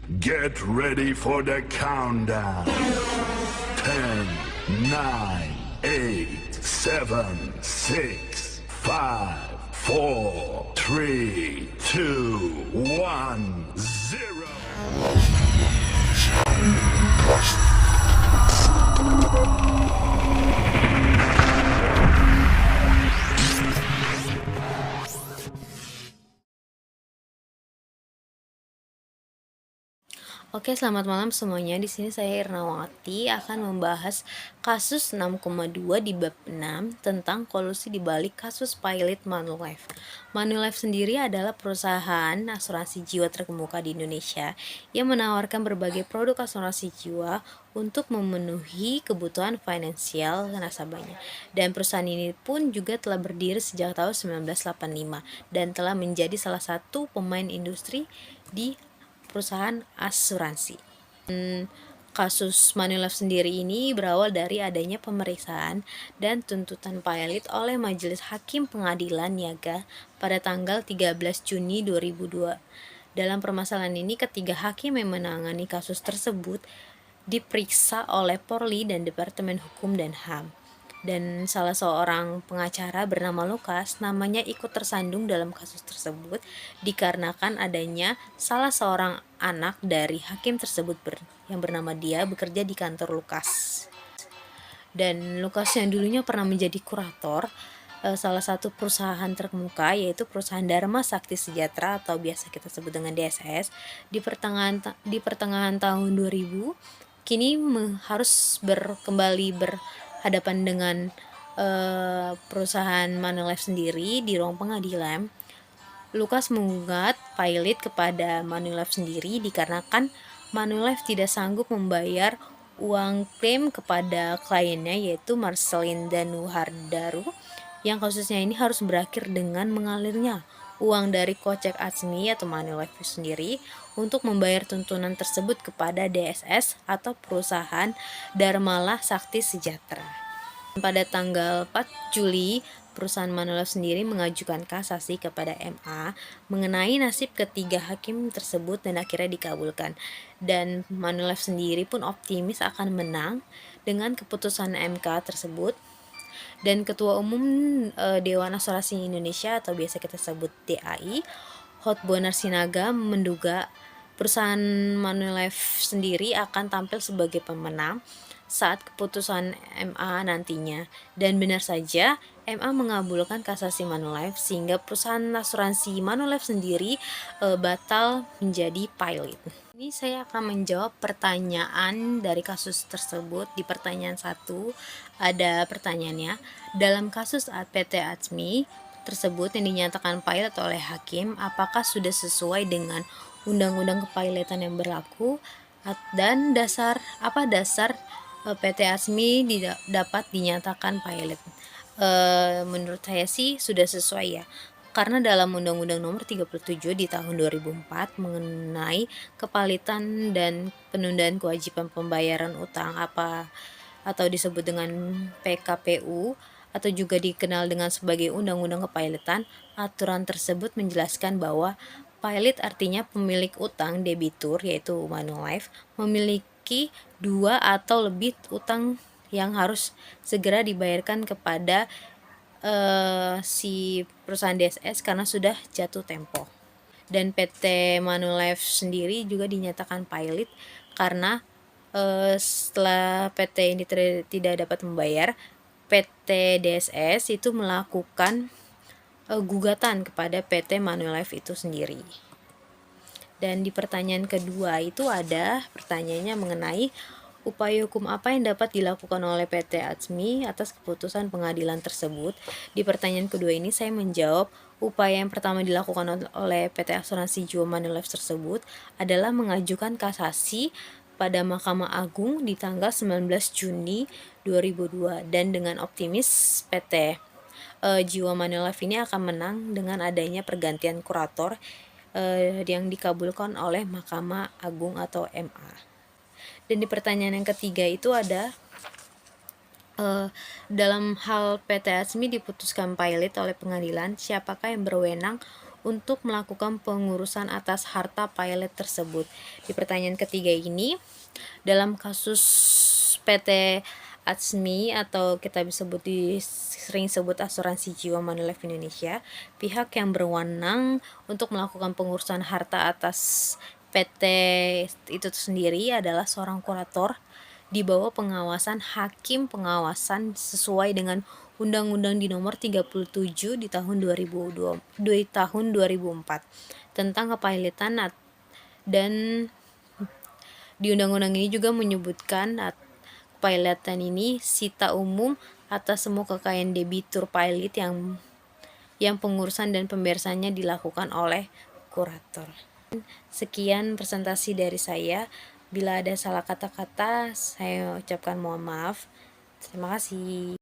Get ready for the countdown. 10, 9, 8, 7, 6, 5, 4, 3, 2, 1, 0. Oke, selamat malam semuanya. Di sini saya Irnawati akan membahas kasus 6,2 di bab 6 tentang kolusi di balik kasus pilot Manulife. Manulife sendiri adalah perusahaan asuransi jiwa terkemuka di Indonesia yang menawarkan berbagai produk asuransi jiwa untuk memenuhi kebutuhan finansial nasabahnya. Dan perusahaan ini pun juga telah berdiri sejak tahun 1985 dan telah menjadi salah satu pemain industri di perusahaan asuransi. Kasus Manulife sendiri ini berawal dari adanya pemeriksaan dan tuntutan pilot oleh Majelis Hakim Pengadilan Niaga pada tanggal 13 Juni 2002. Dalam permasalahan ini, ketiga hakim yang menangani kasus tersebut diperiksa oleh Polri dan Departemen Hukum dan HAM. Dan salah seorang pengacara bernama Lukas namanya ikut tersandung dalam kasus tersebut dikarenakan adanya salah seorang anak dari hakim tersebut yang bernama dia bekerja di kantor Lukas. Dan Lukas yang dulunya pernah menjadi kurator salah satu perusahaan terkemuka yaitu perusahaan Dharma Sakti Sejahtera atau biasa kita sebut dengan DSS di pertengahan tahun 2000 kini harus kembali berhadapan dengan perusahaan Manulife sendiri di ruang pengadilan. Lukas menggugat pilot kepada Manulife sendiri dikarenakan Manulife tidak sanggup membayar uang klaim kepada kliennya yaitu Marcelin Danuhardaru, yang kasusnya ini harus berakhir dengan mengalirnya uang dari Kocek Atsmi atau Manulife sendiri untuk membayar tuntunan tersebut kepada DSS atau perusahaan Dharmalah Sakti Sejahtera. Pada tanggal 4 Juli, perusahaan Manulife sendiri mengajukan kasasi kepada MA mengenai nasib ketiga hakim tersebut dan akhirnya dikabulkan. Dan Manulife sendiri pun optimis akan menang dengan keputusan MK tersebut. Dan Ketua Umum Dewan Asuransi Indonesia atau biasa kita sebut DAI, Hotbonar Sinaga, menduga perusahaan Manulife sendiri akan tampil sebagai pemenang saat keputusan MA nantinya. Dan benar saja, MA mengabulkan kasasi Manulife sehingga perusahaan asuransi Manulife sendiri batal menjadi pilot. Ini saya akan menjawab pertanyaan dari kasus tersebut. Di pertanyaan 1 ada pertanyaannya, dalam kasus PT Atsmi tersebut yang dinyatakan pilot oleh hakim, apakah sudah sesuai dengan undang-undang kepilotan yang berlaku dan dasar PT Atsmi dapat dinyatakan pilot? Menurut saya sih sudah sesuai ya, karena dalam Undang-Undang Nomor 37 di tahun 2004 mengenai kepalitan dan penundaan kewajiban pembayaran utang atau disebut dengan PKPU atau juga dikenal dengan sebagai Undang-Undang Kepilotan, aturan tersebut menjelaskan bahwa pilot artinya pemilik utang debitur yaitu Manulife memiliki 2 atau lebih utang yang harus segera dibayarkan kepada si perusahaan DSS karena sudah jatuh tempo. Dan PT Manulife sendiri juga dinyatakan pilot karena setelah PT ini tidak dapat membayar, PT DSS itu melakukan gugatan kepada PT Manulife itu sendiri. Dan di pertanyaan kedua itu ada pertanyaannya mengenai upaya hukum apa yang dapat dilakukan oleh PT Atsmi atas keputusan pengadilan tersebut. Di pertanyaan kedua ini saya menjawab upaya yang pertama dilakukan oleh PT Asuransi Jiwa Manulife tersebut adalah mengajukan kasasi pada Mahkamah Agung di tanggal 19 Juni 2002 dan dengan optimis PT Jiwa Manulife ini akan menang dengan adanya pergantian kurator yang dikabulkan oleh Mahkamah Agung atau MA. Dan di pertanyaan yang ketiga itu ada dalam hal PT Atsmi diputuskan pilot oleh pengadilan, siapakah yang berwenang untuk melakukan pengurusan atas harta pilot tersebut. Di pertanyaan ketiga ini, dalam kasus PT Atsmi atau kita sering sebut asuransi jiwa Manulife Indonesia, pihak yang berwenang untuk melakukan pengurusan harta atas PT itu sendiri adalah seorang kurator di bawah pengawasan hakim pengawasan sesuai dengan Undang-Undang di nomor 37 di tahun 2004 tentang kepilotan, dan di undang-undang ini juga menyebutkan kepilotan ini sita umum atas semua kekayaan debitur pilot yang pengurusan dan pembayarannya dilakukan oleh kurator. Sekian presentasi dari saya. Bila ada salah kata-kata, saya ucapkan mohon maaf. Terima kasih.